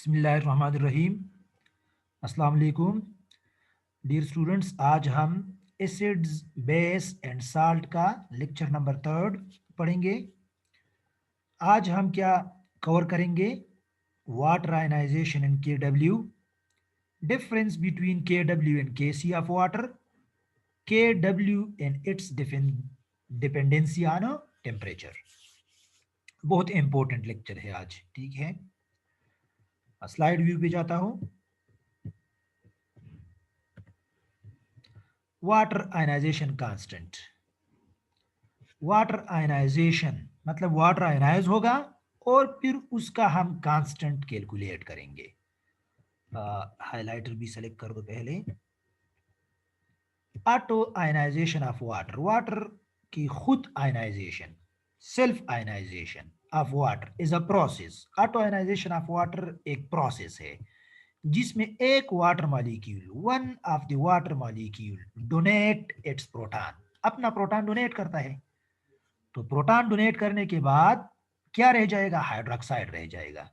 बिस्मिल्लाहिर्रहमानिर्रहीम। अस्सलाम वालेकुम डियर स्टूडेंट्स। आज हम एसिड्स बेस एंड साल्ट का लेक्चर नंबर 3 पढ़ेंगे। आज हम क्या कवर करेंगे? Water ionization in KW, difference between KW and KC of water, KW and its dependency on temperature. बहुत इंपॉर्टेंट लेक्चर है आज, ठीक है। स्लाइड व्यू पे जाता हूँ। Water ionization constant. Water ionization मतलब वाटर आयनाइज होगा और फिर उसका हम कांस्टेंट कैलकुलेट करेंगे। हाइलाइटर भी सेलेक्ट कर दो पहले। Auto ionization of water, water की खुद ionization, self ionization of water is a process. Auto ionization of water एक प्रोसेस है जिसमें एक water molecule, one of the water molecule donate its proton, अपना प्रोटॉन डोनेट करता है। तो प्रोटॉन डोनेट करने के बाद क्या रह जाएगा? हाइड्रोक्साइड रह जाएगा।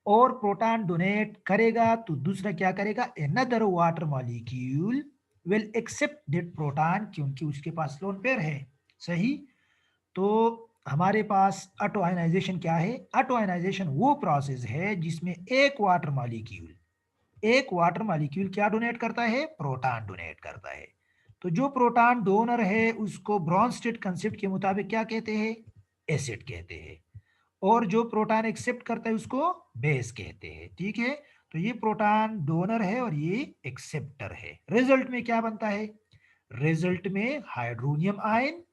और प्रोटॉन डोनेट करेगा तो दूसरा क्या करेगा? Another water molecule will accept that proton, क्योंकि उसके पास लोन पेयर है। सही। तो हमारे पास ऑटो आयनाइजेशन क्या है? ऑटो आयनाइजेशन वो प्रोसेस है जिसमें एक वाटर मॉलिक्यूल क्या डोनेट करता है? प्रोटॉन डोनेट करता है। तो जो प्रोटॉन डोनर है उसको ब्रॉन्स्टेड कंसेप्ट के मुताबिक क्या कहते हैं? एसिड कहते हैं। और जो प्रोटॉन एक्सेप्ट करता है उसको बेस कहते हैं, ठीक है। तो ये प्रोटॉन डोनर है और ये एक्सेप्टर है। रिजल्ट में क्या बनता है? रिजल्ट में हाइड्रोनियम आयन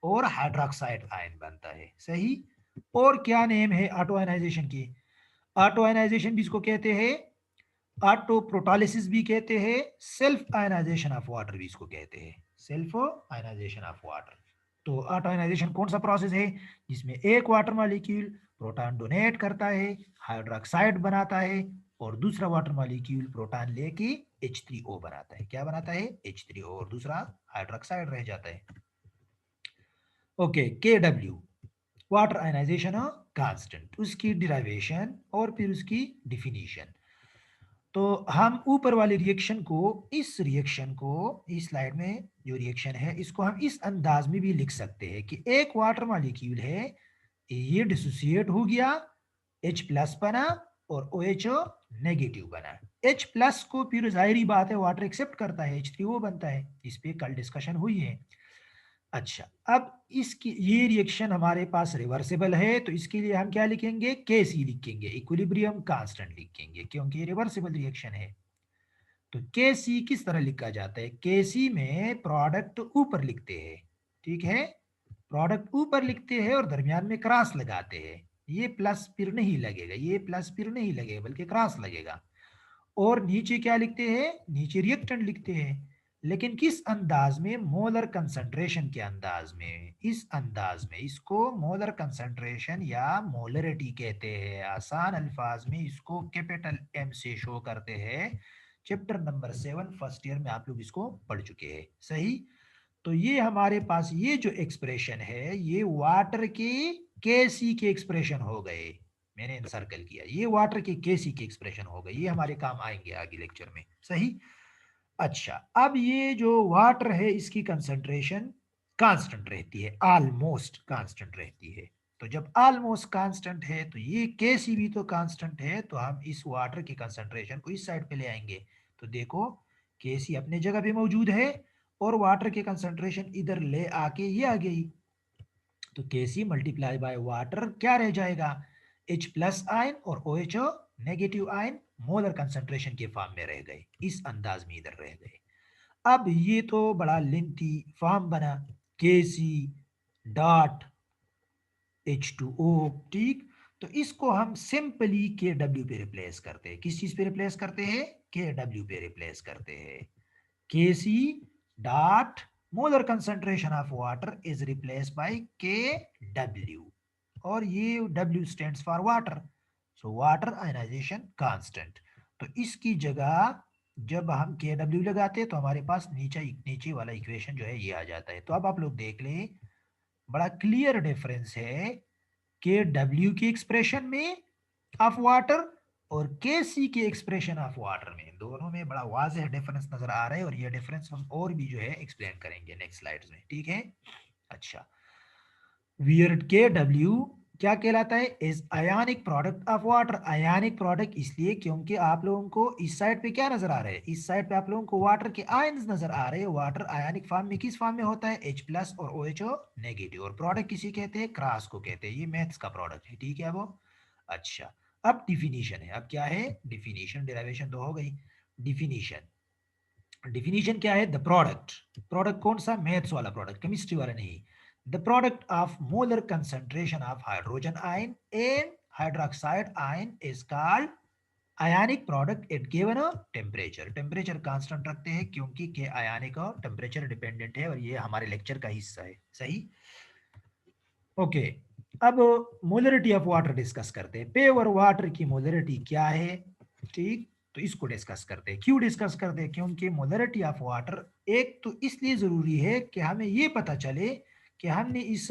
और हाइड्रोक्साइड आयन बनता है। सही। और क्या नेम है ऑटो आयनाइजेशन की? ऑटो आयनाइजेशन भी इसको कहते हैं, ऑटो प्रोटोलिसिस भी कहते हैं, सेल्फ आयनाइजेशन ऑफ वाटर भी इसको कहते हैं, सेल्फ आयनाइजेशन ऑफ वाटर। तो ऑटो आयनाइजेशन कौन सा प्रोसेस है? जिसमें एक वाटर मॉलिक्यूल प्रोटॉन डोनेट करता है, हाइड्रोक्साइड बनाता है, और दूसरा वाटर मॉलिक्यूल प्रोटॉन लेके H3O बनाता है। क्या बनाता है? H3O, और दूसरा हाइड्रोक्साइड रह जाता है। Okay, KW water ionization constant, उसकी डिराइवेशन और फिर उसकी डिफिनीशन। तो हम ऊपर वाले रिएक्शन को इस स्लाइड में जो रिएक्शन है इसको हम इस अंदाज में भी लिख सकते हैं कि एक वाटर मॉलिक्यूल है, ये डिसोसिएट हो गया, H प्लस बना और OH नेगेटिव बना। H प्लस को फिर जाहिर बात है वाटर एक्सेप्ट करता है, H3O बनता है। इस पे कल डिस्कशन हुई है। अच्छा, अब इसकी ये रिएक्शन हमारे पास रिवर्सिबल है, तो इसके लिए हम क्या लिखेंगे? KC लिखेंगे, इक्विलिब्रियम कांस्टेंट लिखेंगे, क्योंकि ये रिवर्सिबल रिएक्शन है। तो KC किस तरह लिखा जाता है? KC में प्रोडक्ट ऊपर लिखते हैं, ठीक है। प्रोडक्ट ऊपर लिखते हैं और दरमियान में क्रॉस लगाते हैं। ये प्लस फिर नहीं लगेगा, ये प्लस फिर नहीं लगेगा, बल्कि क्रॉस लगेगा। और नीचे क्या लिखते हैं? नीचे रिएक्टेंट लिखते हैं, लेकिन किस अंदाज में? मोलर कंसंट्रेशन के अंदाज में। इस अंदाज में इसको मोलर कंसंट्रेशन या मोलरिटी कहते हैं। आसान अल्फाज में इसको कैपिटल M से शो करते हैं। चैप्टर नंबर 7 फर्स्ट ईयर में आप लोग इसको पढ़ चुके हैं। सही। तो ये हमारे पास ये जो एक्सप्रेशन है ये वाटर के KC के एक्सप्रेशन हो गए। मैंने सर्कल किया, ये वाटर के KC के एक्सप्रेशन हो गए, ये हमारे काम आएंगे आगे लेक्चर में। सही। अच्छा, अब ये जो वाटर है इसकी कंसंट्रेशन कांस्टेंट रहती है, ऑलमोस्ट कांस्टेंट रहती है। तो जब ऑलमोस्ट कांस्टेंट है तो ये KC भी तो कांस्टेंट है, तो हम इस वाटर की कंसंट्रेशन को इस साइड पे ले आएंगे। तो देखो, KC अपने जगह पे मौजूद है और वाटर की कंसंट्रेशन इधर ले आके ये आ गई। तो KC मल्टीप्लाई बाय वाटर क्या रह जाएगा? H प्लस आयन और OH negative ion molar concentration के फॉर्म में रह गए, इस अंदाज में इधर रह गए। अब ये तो बड़ा लेंथी फॉर्म बना, KC डॉट H2O, ठीक। तो इसको हम सिंपली KW पे रिप्लेस करते हैं। किस चीज पे रिप्लेस करते हैं? KW पे रिप्लेस करते हैं। KC dot molar concentration of water is replaced by KW, और ये W stands for water, so water ionization constant। तो इसकी जगह जब हम KW लगाते हैं तो हमारे पास नीचे वाला इक्वेशन जो है ये आ जाता है। तो अब आप लोग देख लें, बड़ा क्लियर डिफरेंस है KW की एक्सप्रेशन में ऑफ वाटर और Kc के एक्सप्रेशन ऑफ वाटर में, दोनों में बड़ा वाज़ेह डिफरेंस नजर आ रहा है, और ये डिफरेंस हम और भी जो है एक्सप्लेन करेंगे नेक्स्ट स्लाइड्स में, ठीक है। अच्छा, वियर Kw क्या कहलाता है? Is ionic product of water. Ionic product इसलिए क्योंकि आप लोगों को इस साइड पे क्या नजर आ रहा है? इस साइड पे आप लोगों को वाटर के आयंस नजर आ रहे हैं। वाटर आयनिक फॉर्म में किस फॉर्म में होता है? H प्लस और OHO नेगेटिव। और प्रोडक्ट किसी कहते हैं? क्रॉस को कहते हैं। ये मैथ्स का प्रोडक्ट है, ठीक है वो। अच्छा, अब डिफिनीशन है। अब क्या है? डिफिनीशन। डेरिवेशन तो हो गई। डिफिनीशन, डिफिनीशन क्या है? द प्रोडक्ट, प्रोडक्ट कौन सा? मैथ्स वाला प्रोडक्ट, केमिस्ट्री वाला नहीं। The product of molar concentration of hydrogen ion and hydroxide ion is called ionic product at given a temperature. Temperature constant रखते हैं क्योंकि के आयनिक और टेम्परेचर डिपेंडेंट है, और ये हमारे लेक्चर का हिस्सा है, सही। ओके, अब मोलरिटी ऑफ वाटर डिस्कस करते हैं। प्योर वाटर की मोलरिटी क्या है? ठीक, तो इसको डिस्कस करते हैं। क्यों डिस्कस करते हैं? क्योंकि मोलरिटी ऑफ वाटर एक तो इसलिए जरूरी है कि हमें ये पता चले कि हमने इस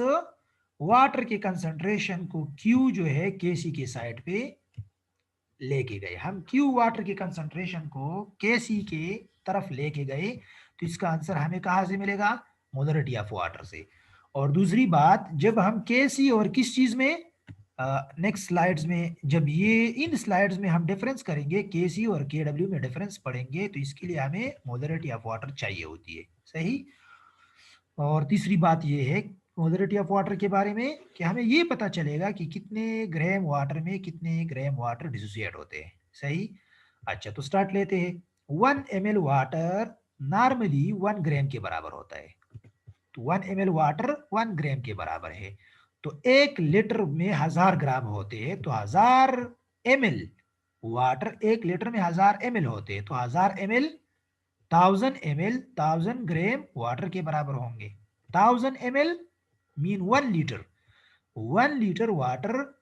वाटर के कंसंट्रेशन को क्यू जो है केसी के साइड पे लेके गए। हम क्यू वाटर के कंसंट्रेशन को केसी के तरफ लेके गए, तो इसका आंसर हमें कहाँ से मिलेगा? मोलरिटी ऑफ वाटर से। और दूसरी बात, जब हम केसी और किस चीज में, नेक्स्ट स्लाइड्स में, जब ये इन स्लाइड्स में हम डिफरेंस करेंगे, केसी और केडब्ल्यू में डिफरेंस पढ़ेंगे, तो इसके लिए हमें मोलरिटी ऑफ वाटर चाहिए होती है, सही। और तीसरी बात ये है मोलरिटी ऑफ वाटर के बारे में कि हमें ये पता चलेगा कि कितने ग्राम वाटर में कितने ग्राम वाटर डिसोसिएट होते हैं, सही। अच्छा, तो स्टार्ट लेते हैं। 1 ml वाटर नॉर्मली 1 ग्राम के बराबर होता है। तो 1 ml वाटर 1 ग्राम के बराबर है। तो 1 लीटर में 1000 ग्राम होते हैं, तो 1000 ml वाटर 1 लीटर में 1000 ml होते हैं, तो 1000 ml 1000 ml 1000 ग्राम वाटर के बराबर होंगे। 1000 ml mean 1 litre. 1 litre water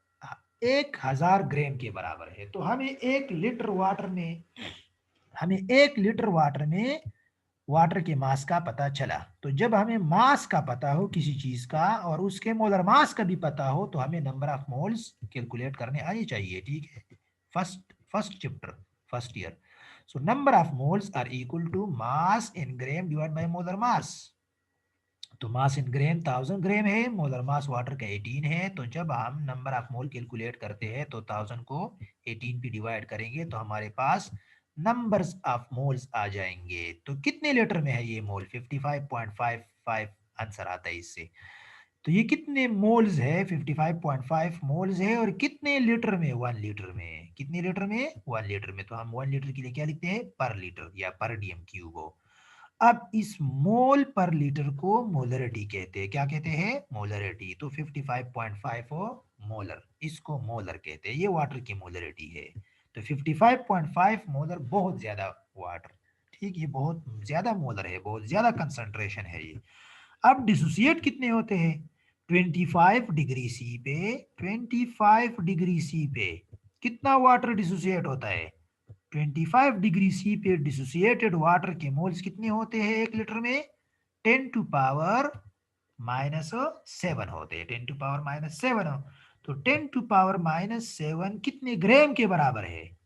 1000 ग्राम के बराबर है। तो हमें 1 लीटर वाटर में वाटर के मास का पता चला। तो जब हमें मास का पता हो किसी चीज का और उसके मोलर मास का भी पता हो, तो हमें नंबर ऑफ मोल्स कैलकुलेट करने आनी चाहिए, ठीक है। First chapter, first year. So number of moles are equal to mass in gram divide by molar mass. तो मास इन ग्राम 1000 ग्राम है, मोलर मास वाटर का 18 है। तो जब हम नंबर ऑफ मोल कैलकुलेट करते हैं तो 1000 को 18 पे डिवाइड करेंगे तो हमारे पास नंबर्स ऑफ मोल्स आ जाएंगे। तो कितने लीटर में है ये मोल? 55.55 आंसर आता है इससे। तो ये कितने मोल्स है? 55.5 मोल्स है। और कितने लीटर में? 1 लीटर में। कितने लीटर में? 1 लीटर में। तो हम 1 लीटर के लिए क्या लिखते हैं? पर लीटर या पर डीएम क्यूब हो। अब इस मोल पर लीटर को मोलरिटी कहते हैं। क्या कहते हैं? मोलरिटी। तो 55.5 हो मोलर, इसको मोलर कहते हैं। ये वाटर की मोलरिटी है। तो 55.5 मोलर बहुत ज्यादा वाटर, ठीक, ये बहुत ज्यादा मोलर है, बहुत ज्यादा कंसंट्रेशन है ये। अब डिसोसिएट कितने होते हैं? 25 डिग्री सी पे, 25 डिग्री सी पे कितना वाटर डिसोसिएट होता है? 25 डिग्री सी पे डिसोसिएटेड वाटर के मोल्स कितने होते हैं 1 लीटर में? 10⁻⁻7 होते हैं। 10⁻⁻7 हो। तो 10⁻⁻7 कितने ग्राम के बराबर है?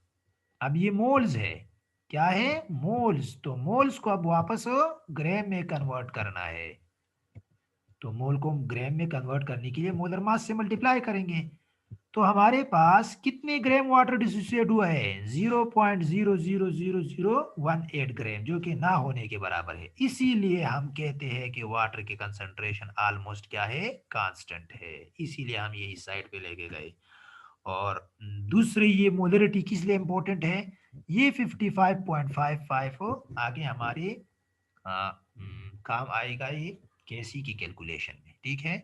अब ये मोल्स है, क्या है? मोल्स। तो मोल्स को अब वापस ग्राम में कन्वर्ट करना है। तो मोल को ग्राम में कन्वर्ट करने के लिए मोलर मास से मल्टीप्लाई करेंगे। तो हमारे पास कितने ग्राम वाटर डिसोसिएट हुआ है? 0.0000018 ग्राम, जो कि ना होने के बराबर है। इसीलिए हम कहते हैं कि वाटर की कंसंट्रेशन ऑलमोस्ट क्या है? कांस्टेंट है। इसीलिए हम ये इस साइड पे लेके गए। और दूसरी ये मोलरिटी किस लिए इंपॉर्टेंट है? ये 55.55 हो आगे हमारे काम आएगा ये केसी की कैलकुलेशन में, ठीक है।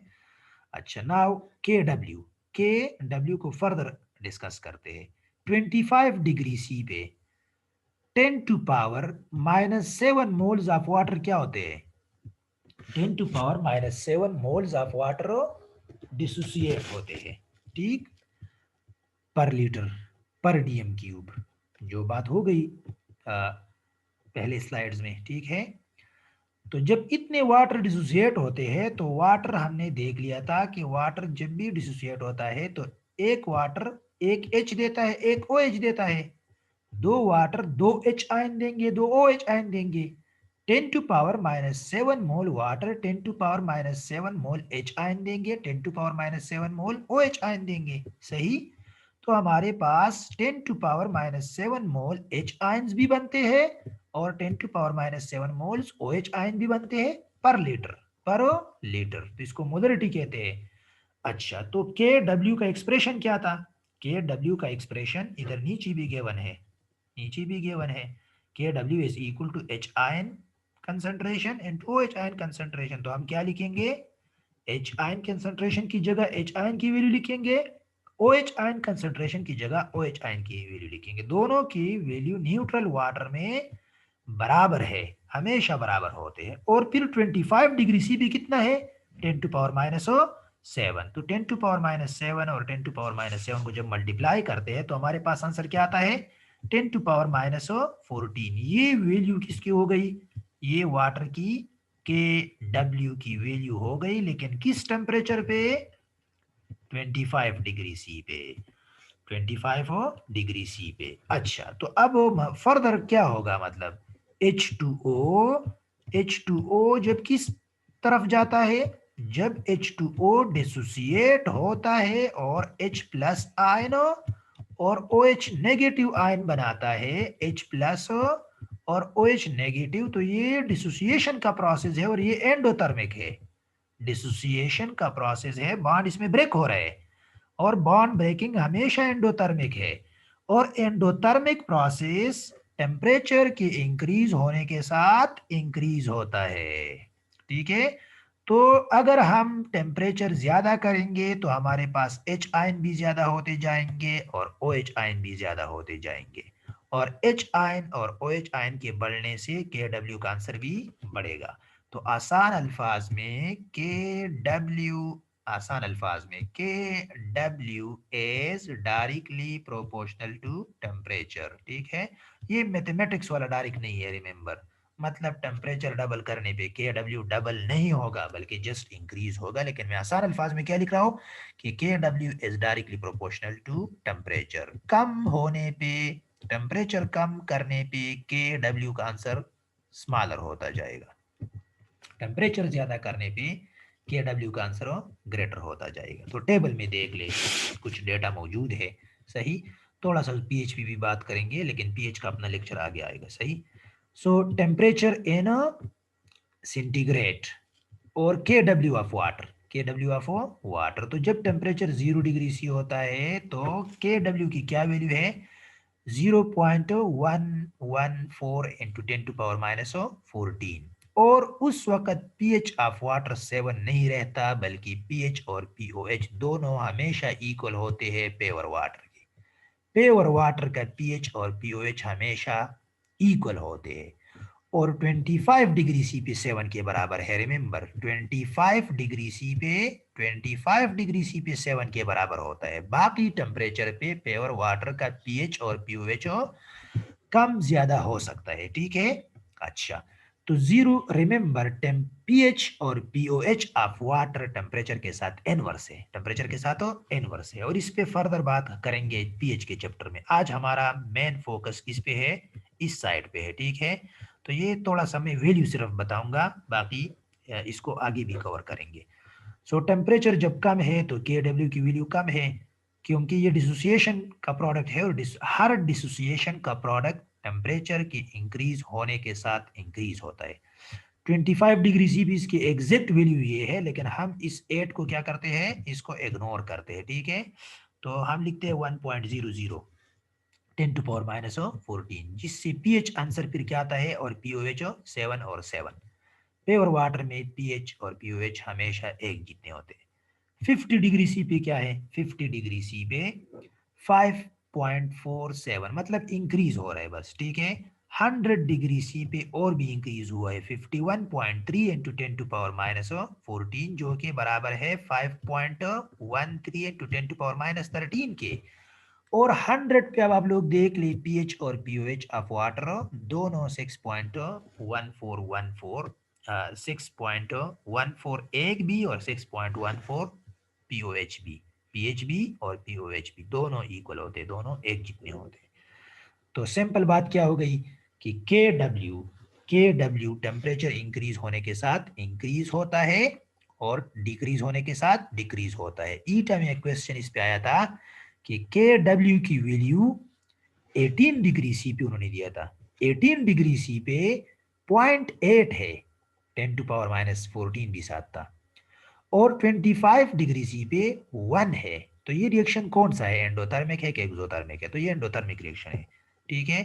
अच्छा, नाउ के डब्ल्यू को फर्दर डिस्कस करते हैं। 25 डिग्री सी पे 10⁻⁻7 मोल्स ऑफ वाटर क्या होते हैं? 10⁻⁻7 मोल्स ऑफ वाटर डिसोसिएट होते हैं, ठीक, पर लीटर, पर डीएम क्यूब। जो बात हो गई पहले स्लाइड्स में, ठीक है। तो जब इतने वाटर डिसोसिएट होते हैं, तो वाटर हमने देख लिया था कि वाटर जब भी डिसोसिएट होता है तो एक वाटर एक H देता है, एक OH देता है। दो वाटर दो H आयन देंगे, दो OH आयन देंगे। 10⁻⁷ मोल वाटर 10⁻⁷ मोल H आयन देंगे, 10⁻⁷ मोल OH आयन देंगे। सही। तो हमारे पास 10⁻⁷ मोल H आयन्स भी बनते हैं और 10⁻⁷ मोल्स OH आयन भी बनते हैं पर लीटर। तो इसको मोलरिटी कहते हैं। अच्छा, तो के डब्ल्यू का एक्सप्रेशन क्या था? के डब्ल्यू का एक्सप्रेशन इधर नीचे भी गिवन है, नीचे भी गिवन है। K W is equal to H ion concentration and O H ion concentration. तो हम क्या लिखेंगे? एच आयन कंसंट्रेशन की जगह एच आयन की वैल्यू लिखेंगे, ओ एच आयन कंसंट्रेशन की जगह ओ एच आयन की वैल्यू लिखेंगे। दोनों की वैल्यू न्यूट्रल वाटर में बराबर है, हमेशा बराबर होते हैं। और फिर 25 डिग्री सी भी कितना है? 10⁻⁷ तो 10⁻⁷ और 10⁻⁷ को जब मल्टीप्लाई करते हैं तो हमारे पास आंसर क्या आता है? 10⁻⁴। ये वैल्यू किसकी हो गई? ये वाटर की के डब्ल्यू की वैल्यू हो गई, लेकिन किस टेम्परेचर पे? 25 डिग्री सी पे, 25 डिग्री सी पे। अच्छा, तो अब फर्दर क्या होगा? मतलब H2O, H2O जब किस तरफ जाता है? जब H2O डिसोसिएट होता है और H प्लस आयन और OH नेगेटिव आयन बनाता है, H प्लस और OH नेगेटिव, तो ये डिसोसिएशन का प्रोसेस है और ये एंडोथर्मिक है। डिसोसिएशन का प्रोसेस है, बॉन्ड इसमें ब्रेक हो रहे हैं और बॉन्ड ब्रेकिंग हमेशा एंडोथर्मिक है। और एंडोथर्मिक प्रोसेस टेम्परेचर के इंक्रीज होने के साथ इंक्रीज होता है। ठीक है। तो अगर हम टेम्परेचर ज्यादा करेंगे तो हमारे पास H आयन भी ज्यादा होते जाएंगे और OH आयन भी ज्यादा होते जाएंगे, और H आयन और OH आयन के बढ़ने से KW का आंसर भी बढ़ेगा। तो आसान अल्फाज में K W is directly proportional to temperature. ठीक है। ये मैथमेटिक्स वाला डायरेक्ट नहीं है, रिमेंबर। मतलब टेम्परेचर डबल करने पे के डब्ल्यू डबल नहीं होगा बल्कि जस्ट इंक्रीज होगा। लेकिन मैं आसान अल्फाज में क्या लिख रहा हूँ कि K W is directly proportional to temperature. कम होने पे, टेम्परेचर कम करने पे के डब्ल्यू का आंसर स्मॉलर होता जाएगा, टेम्परेचर ज्यादा करने पे के डब्ल्यू का आंसर ग्रेटर होता जाएगा। तो टेबल में देख ले, कुछ डेटा मौजूद है। सही। थोड़ा सा पीएचपी भी बात करेंगे, लेकिन पीएच का अपना लेक्चर आगे आएगा। सही। सो टेम्परेचर इन सेंटीग्रेड और के डब्ल्यू ऑफ वाटर, के डब्ल्यू ऑफ वाटर। तो जब टेम्परेचर 0 डिग्री सी होता है तो के डब्ल्यू की क्या वैल्यू है? 0.114 इंटू 10⁻⁴। और उस वक्त पीएच ऑफ वाटर 7 नहीं रहता, बल्कि पीएच और पीओएच दोनों हमेशा इक्वल होते हैं पेवर वाटर के। पेवर वाटर का पीएच और पीओएच हमेशा इक्वल होते हैं। और 25 डिग्री सी पे 7 के बराबर है। रिमेंबर, 25 डिग्री सी पे 7 के बराबर होता है। बाकी टेम्परेचर पे प्योर वाटर का पीएच और पीओएच कम ज्यादा हो सकता है। ठीक है। अच्छा, तो जीरो, रिमेंबर, पीएच और पीओएच ऑफ वाटर टेम्परेचर के साथ इनवर्स है, टेम्परेचर के साथ इनवर्स है। और इस पे फर्दर बात करेंगे पीएच के चैप्टर में। आज हमारा मेन फोकस इस पे है, इस साइड पे है। ठीक है। तो ये थोड़ा सा मैं वैल्यू सिर्फ बताऊंगा, बाकी इसको आगे भी कवर करेंगे। सो टेम्परेचर जब कम है तो के डब्ल्यू की वैल्यू कम है, क्योंकि ये डिसोसिएशन का प्रोडक्ट है और हर डिसोसिएशन का प्रोडक्ट टेम्परेचर की इंक्रीज होने के साथ इंक्रीज होता है। 25 डिग्री सी भी इसकी एग्जैक्ट वैल्यू ये है, लेकिन हम इस 8 को क्या करते हैं? इसको इग्नोर करते हैं। ठीक है। तो हम लिखते हैं 1.00 10⁻⁴, जिससे पीएच आंसर फिर क्या आता है और पीओएच 7 और 7। प्योर वाटर में पीएच और पीओएच हमेशा एक जितने होते हैं। 50 डिग्री सी पे क्या है? 50 डिग्री सी पे 5.47, मतलब इंक्रीज हो रहा है बस। ठीक है। 100 डिग्री सी पे और भी इंक्रीज हुआ है, 51.3 इंटू 10⁻⁴, जो कि बराबर है 5.13 इंटू 10⁻13 के। और 100 पे अब आप लोग देख ले, पीएच और पीओएच ऑफ वाटर दोनों 6.1414, 6.14 एक भी और 6.14 पीओएच भी, PHB और POHB दोनों इक्वल होते हैं, दोनों एक जितने होते हैं। तो सिंपल बात क्या हो गई कि KW टेम्परेचर इंक्रीज होने के साथ इंक्रीज होता है और डिक्रीज होने के साथ डिक्रीज होता है। ईटा में क्वेश्चन इस पे आया था कि KW की वैल्यू 18 डिग्री सी पे उन्होंने दिया था। 18 डिग्री सी पे 0.8 है, 10⁻⁻14 भी साथ था, और 25 डिग्री सी पे 1 है। तो ये रिएक्शन कौन सा है, एंडोथर्मिक है कि एक्सोथर्मिक है? तो ये एंडोथर्मिक रिएक्शन है। ठीक है,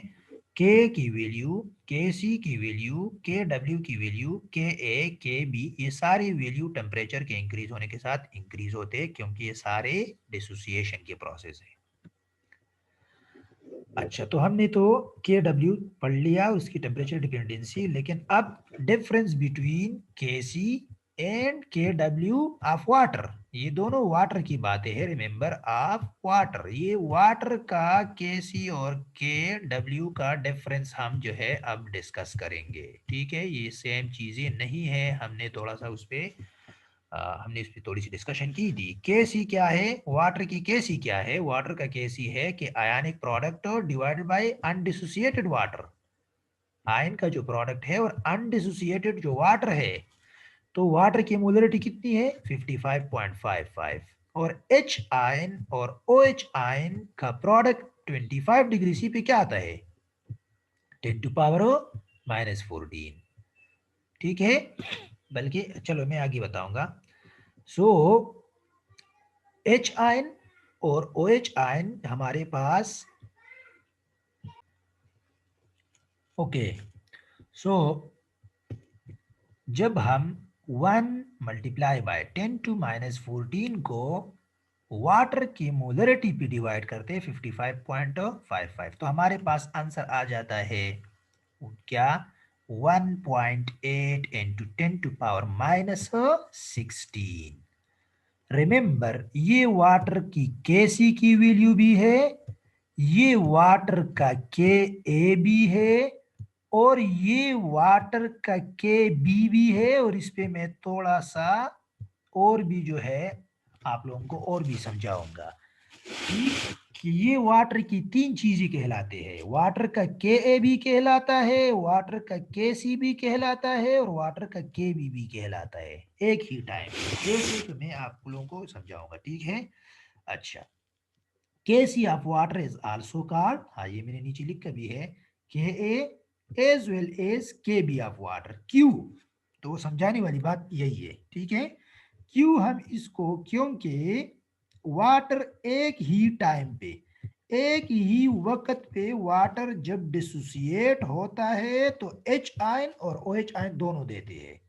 के की वैल्यू, के सी की वैल्यू, के डब्ल्यू की वैल्यू, के ए, के बी, ये सारे वैल्यू टेम्परेचर के इंक्रीज होने के साथ इंक्रीज होते हैं, क्योंकि ये सारे डिसोसिएशन के प्रोसेस है। अच्छा, तो हमने तो के डब्ल्यू पढ़ लिया, उसकी टेम्परेचर डिपेंडेंसी, लेकिन अब डिफरेंस बिटवीन के सी एंड के डब्ल्यू ऑफ वाटर, ये दोनों वाटर की बातें है, रिमेंबर ऑफ वाटर। ये वाटर का के सी और के डब्ल्यू का डिफरेंस हम जो है अब डिस्कस करेंगे। ठीक है, ये सेम चीजें नहीं है, हमने थोड़ा सा उस पर हमने इस पर थोड़ी सी डिस्कशन की थी। केसी क्या है, वाटर की केसी क्या है? वाटर का केसी है कि ionic product divided by undissociated water. Ion का जो प्रोडक्ट है और अनडिसोसिएटेड जो वाटर है, तो वाटर की मोलरिटी कितनी है? 55.55, और H आयन और OH आयन का प्रोडक्ट 25 डिग्री सी पे क्या आता है? 10⁻⁻14। ठीक है, बल्कि चलो मैं आगे बताऊंगा। सो H आयन और OH आयन हमारे पास, ओके, सो जब हम 1 मल्टीप्लाई बाय 10⁻⁻14 को वाटर की मोलरिटी पे डिवाइड करते हैं 55.55, तो हमारे पास आंसर आ जाता है क्या? 1.8 इंटू 10⁻⁻16। रिमेंबर, ये वाटर की केसी की वैल्यू भी है, ये वाटर का के ए भी है, और ये वाटर का के बी भी है। और इस पे मैं थोड़ा सा और भी जो है आप लोगों को और भी समझाऊंगा कि ये वाटर की तीन चीजें कहलाते हैं। वाटर का के ए भी कहलाता है, वाटर का के सी भी कहलाता है, और वाटर का के बी भी कहलाता है, एक ही टाइम। एक एक मैं आप लोगों को समझाऊंगा, ठीक है? अच्छा, K C of water is also called, हाँ ये मैंने नीचे लिखा भी है, K A as well as K B of water. क्यों? तो समझाने वाली बात यही है, ठीक है? क्यों हम इसको, क्योंकि वाटर एक ही टाइम पे, एक ही वक्त पे वाटर जब डिसोसिएट होता है तो H आयन और OH आयन दोनों देते हैं।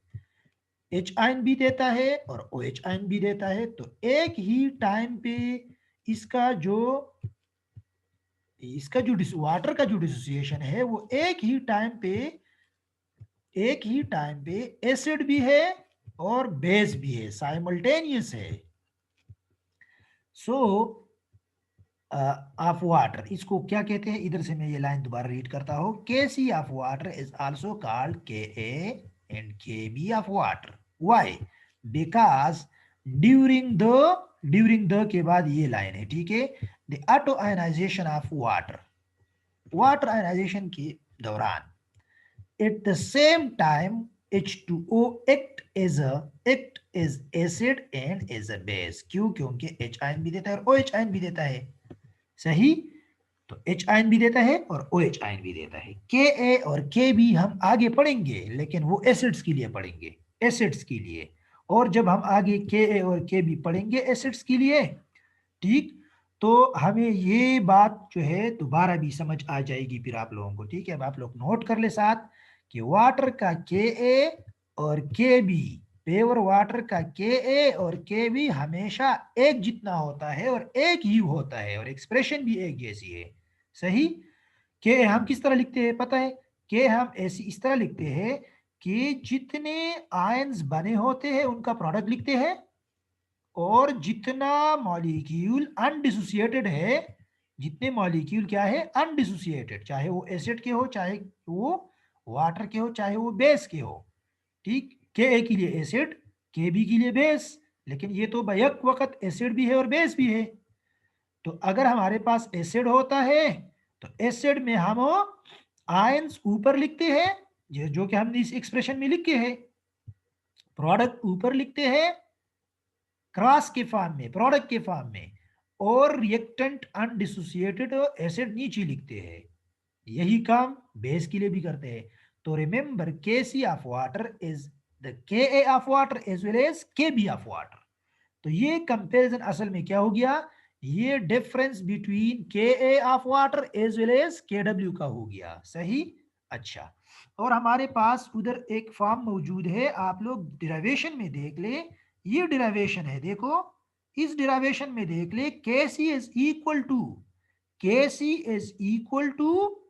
H आयन भी देता है और OH आयन भी देता है, तो एक ही टाइम पे इसका जो वाटर का जो डिसोसिएशन है वो एक ही टाइम पे एसिड भी है और बेस भी है, साइमल्टेनियस है। सो ऑफ वाटर, इसको क्या कहते हैं? इधर से मैं ये लाइन दोबारा रीड करता हूं, K C of water is also called K A and K B of water. Why? Because during the के बाद ये लाइन है, ठीक है? The auto ionization of water, water ionisation के दौरान, at the same time H2O act as acid and as a base। क्यों? क्योंकि H आयन भी देता है और OH आयन भी देता है, सही? तो H आयन भी देता है और OH आयन भी देता है। Ka और Kb हम आगे पढ़ेंगे, लेकिन वो एसिड्स के लिए पढ़ेंगे, एसिड्स के लिए। और जब हम आगे Ka और Kb पढ़ेंगे एसिड्स के लिए, ठीक, तो हमें ये बात जो है दोबारा भी समझ आ जाएगी फिर आप लोगों को, ठीक है? अब आप लोग नोट कर ले साथ कि वाटर का के ए और के बी, पेवर वाटर का के ए और के बी हमेशा एक जितना होता है और एक ही होता है, और एक्सप्रेशन भी एक जैसी है, सही? के हम किस तरह लिखते हैं पता है? के हम ऐसी इस तरह लिखते हैं कि जितने आयंस बने होते हैं उनका प्रोडक्ट लिखते हैं, और जितना मॉलिक्यूल अनडिसोसिएटेड है, जितने मॉलिक्यूल क्या है? अनडिसोसिएटेड, चाहे वो एसिड के हो, चाहे वो वाटर के हो, चाहे वो बेस के हो, ठीक? के ए के लिए एसिड, के बी के लिए बेस, लेकिन ये तो बैक वक्त एसिड भी है और बेस भी है। तो अगर हमारे पास एसिड होता है तो एसिड में हम आयंस ऊपर लिखते हैं, जो कि हमने इस एक्सप्रेशन में लिखे हैं। प्रोडक्ट ऊपर लिखते हैं क्रॉस के फॉर्म में, प्रोडक्ट के फॉर्म में, और रिएक्टेंट अनडिसोसिएटेड एसिड नीचे लिखते हैं। यही काम बेस के लिए भी करते हैं। तो remember Kc of water is the Ka of water as well as Kb of water. तो ये कंपैरिजन असल में क्या हो गया, ये difference between Ka of water as well as Kw का हो गया। सही। अच्छा, और हमारे पास उधर एक फॉर्म मौजूद है, आप लोग डिराइवेशन में देख ले। ये डिराइवेशन है, देखो इस डिराइवेशन में देख ले, Kc is equal to Kc is equal to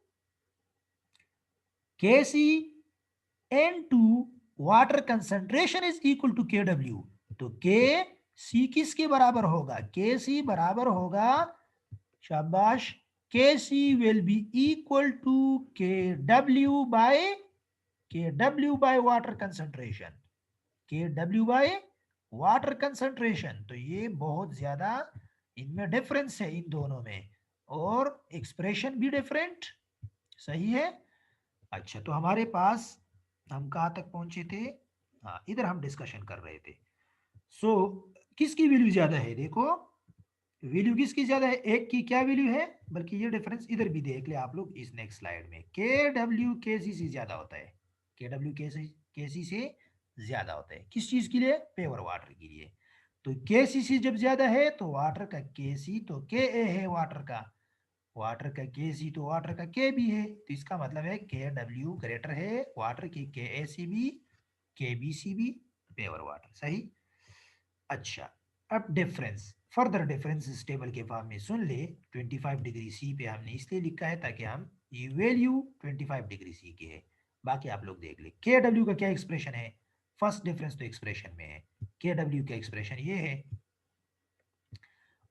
Kc N2 water concentration is equal to Kw। तो Kc किसके बराबर होगा, Kc बराबर होगा, शाबाश, Kc will be equal to Kw by water concentration, Kw by water concentration. तो ये बहुत ज्यादा इनमें डिफरेंस है इन दोनों में, और एक्सप्रेशन भी डिफरेंट। सही है। अच्छा, तो हमारे पास हम कहाँ तक पहुंचे थे, हाँ इधर हम डिस्कशन कर रहे थे। सो किसकी वैल्यू ज्यादा है, देखो वैल्यू किसकी ज्यादा है, एक की क्या वैल्यू है, बल्कि ये डिफरेंस इधर भी देख ले आप लोग इस नेक्स्ट स्लाइड में। के डब्ल्यू के सी से ज्यादा होता है, के डब्ल्यू के सी से ज्यादा होता है, किस चीज के लिए, पेवर वाटर के लिए। तो के सी सी जब ज्यादा है तो वाटर का के सी तो के ए है, वाटर का के सी तो वाटर का के बी है। तो इसका मतलब है के डब्ल्यू ग्रेटर है वाटर की K A C B, K B C B, pure water. सही। अच्छा, अब डिफरेंस, फर्दर डिफरेंस इस टेबल के फॉर्म में सुन ले। 25 डिग्री सी पे हमने इसलिए लिखा है ताकि हम ये वैल्यू 25 डिग्री सी की है, बाकी आप लोग देख ले। के डब्ल्यू का क्या एक्सप्रेशन है, फर्स्ट डिफरेंस तो एक्सप्रेशन में है, के डब्ल्यू का एक्सप्रेशन ये है,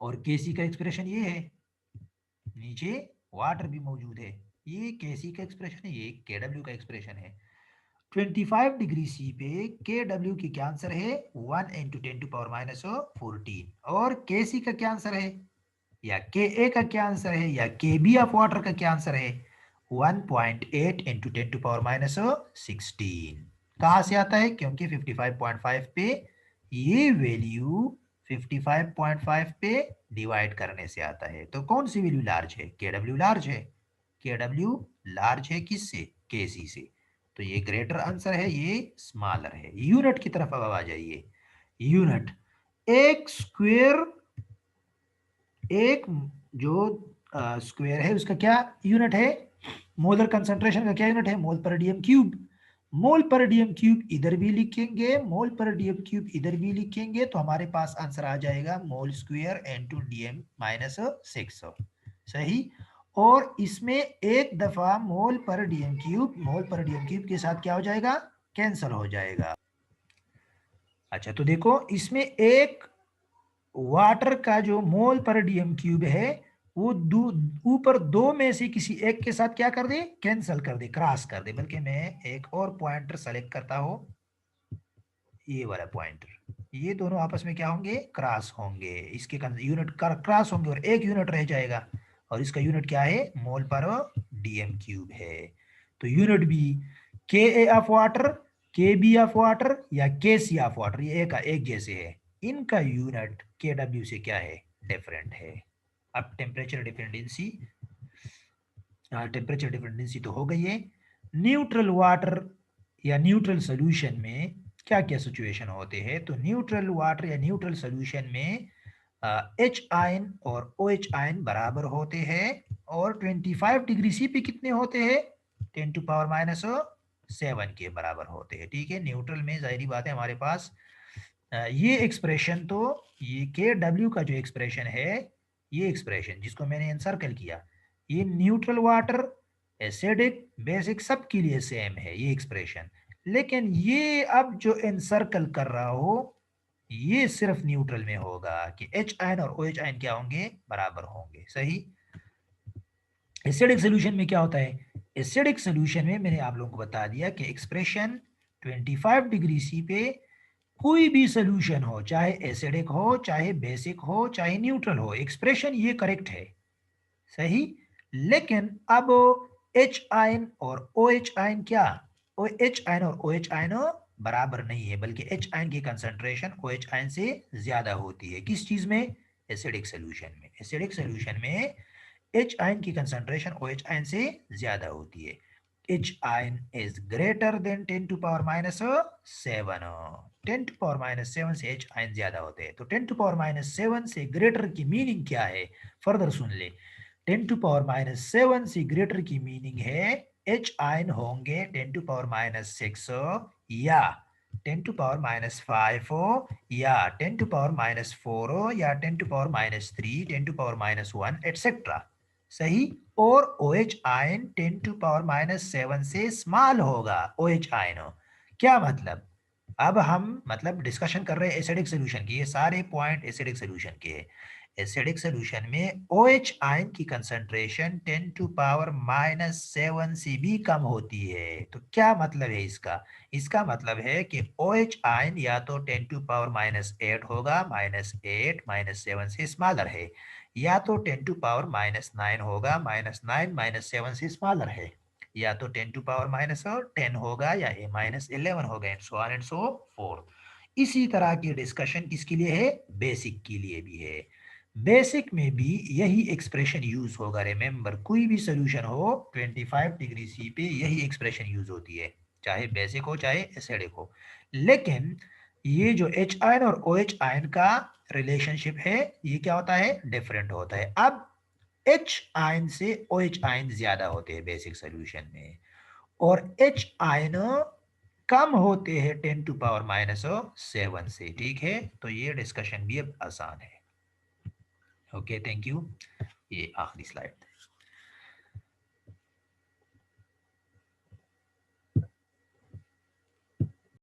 और के सी का एक्सप्रेशन ये है, नीचे वाटर भी मौजूद है। ये के सी का एक्सप्रेशन है, ये के डब्ल्यू का एक्सप्रेशन है। 25 डिग्री सी पे के डब्ल्यू की क्या आंसर है, 1 इंटू 10⁻14। और के सी का क्या आंसर है, या के ए का क्या आंसर है, या के बी ऑफ वाटर का क्या आंसर है, 1.8 इंटू 10⁻16। कहाँ से आता है, क्योंकि 55.5 पे ये वैल्यू 55.5 पे डिवाइड करने से आता है। तो कौन सी वैल्यू लार्ज है, के डब्ल्यू लार्ज है, के डब्ल्यू लार्ज है किससे, के सी से। तो ये ग्रेटर आंसर है, ये स्मॉलर है। यूनिट की तरफ अब आ जाइए। यूनिट, एक स्क्वायर, एक जो स्क्वायर है उसका क्या यूनिट है, मोलर कंसंट्रेशन का क्या यूनिट है, मोल पर डीएम क्यूब। मोल पर डीएम क्यूब इधर भी लिखेंगे, मोल पर डीएम क्यूब इधर भी लिखेंगे, तो हमारे पास आंसर आ जाएगा mole square into DM minus 600। सही। और इसमें एक दफा मोल पर डीएम क्यूब के साथ क्या हो जाएगा, कैंसल हो जाएगा। अच्छा, तो देखो इसमें एक वाटर का जो मोल पर डीएम क्यूब है वो ऊपर दो में से किसी एक के साथ क्या कर दे, कैंसल कर दे, क्रॉस कर दे। बल्कि मैं एक और पॉइंटर सेलेक्ट करता हूं, ये वाला पॉइंटर, ये दोनों आपस में क्या होंगे, क्रॉस होंगे, इसके यूनिट क्रॉस होंगे और एक यूनिट रह जाएगा, और इसका यूनिट क्या है, मोल पर डीएम क्यूब है। तो यूनिट भी के ए ऑफ वाटर, के बी ऑफ वाटर, या के सी ऑफ वाटर, ये एक जैसे है, इनका यूनिट के डब्ल्यू से क्या है, डिफरेंट है। अब टेम्परेचर डिपेंडेंसी तो हो गई है। न्यूट्रल वाटर या न्यूट्रल सोल्यूशन में क्या क्या सिचुएशन होते हैं, तो न्यूट्रल वाटर या न्यूट्रल सोल्यूशन में एच आयन और ओ एच आयन बराबर होते हैं, और 25 डिग्री सी पे कितने होते हैं, 10⁻7 के बराबर होते हैं। ठीक है, न्यूट्रल में जाहिर बात है हमारे पास ये एक्सप्रेशन, तो ये के डब्ल्यू का जो एक्सप्रेशन है, ये एक्सप्रेशन जिसको मैंने एनसर्कल किया, ये न्यूट्रल वाटर, एसिडिक, बेसिक सब के लिए सेम है ये एक्सप्रेशन। लेकिन ये अब जो एनसर्कल कर रहा हो, ये सिर्फ न्यूट्रल में होगा कि एच आयन और ओ एच आयन क्या होंगे, बराबर होंगे। सही। एसिडिक सोल्यूशन में क्या होता है, एसिडिक सोल्यूशन में मैंने आप लोगों को बता दिया कि एक्सप्रेशन 25 डिग्री सी पे कोई भी सोल्यूशन हो, चाहे एसिडिक हो, चाहे बेसिक हो, चाहे न्यूट्रल हो, एक्सप्रेशन ये करेक्ट है, सही। लेकिन अब एच आयन और ओ एच आयन क्या, ओ एच आयन और ओ एच आयन बराबर नहीं है, बल्कि एच आयन की कंसंट्रेशन ओ एच आयन से ज्यादा होती है। किस चीज में? एसिडिक सोल्यूशन में। एसिडिक सोल्यूशन में एच आयन की कंसंट्रेशन ओ एच आयन से ज्यादा होती है। H ion is greater than 10 to power minus 7। 10 to power minus 7 से एच आयन ज्यादा होते हैं। तो 10 टू पावर माइनस 7 से ग्रेटर की मीनिंग क्या है, फर्दर सुन ले। 10 टू पावर माइनस 7 से ग्रेटर की मीनिंग है एच आयन होंगे 10 टू पावर माइनस 6 या 10 टू पावर माइनस 5 या 10 टू पावर माइनस 4 या 10 to power minus 3, 10 to power minus 1 etcetera, सही। और O H ion 10 to power minus 7 से स्मॉल होगा। ओ एच आयन क्या मतलब, अब हम मतलब डिस्कशन कर रहे हैं एसिडिक सोल्यूशन की, ये सारे पॉइंट एसिडिक सोल्यूशन के हैं। एसिडिक सोल्यूशन में ओ एच आयन की कंसंट्रेशन 10 टू पावर माइनस 7 से भी कम होती है। तो क्या मतलब है इसका, इसका मतलब है कि ओ एच आयन या तो 10 टू पावर माइनस 8 होगा, माइनस 8 माइनस 7 से स्मॉलर है, या तो 10 टू पावर माइनस 9 होगा, माइनस 9 माइनस 7 से स्मॉलर है, या तो 10 टू पावर माइनस 10 होगा या माइनस 11 होगा, and so on and so fourth. इसी तरह की डिस्कशन किसके लिए है? बेसिक के लिए भी है। बेसिक में भी यही एक्सप्रेशन यूज होगा। रिमेंबर, कोई भी सोल्यूशन हो 25 डिग्री सी पे यही एक्सप्रेशन यूज होती है, चाहे बेसिक हो चाहे एसिडिक हो। लेकिन ये जो एच आयन और ओ एच आयन का रिलेशनशिप है, ये क्या होता है? डिफरेंट होता है। अब एच आयन से ओ एच आयन ज्यादा होते हैं बेसिक सोल्यूशन में, और एच आयन कम होते हैं 10 टू पावर माइनस 7 से। ठीक है, तो ये डिस्कशन भी अब आसान है। Okay, thank you. ये आखिरी स्लाइड।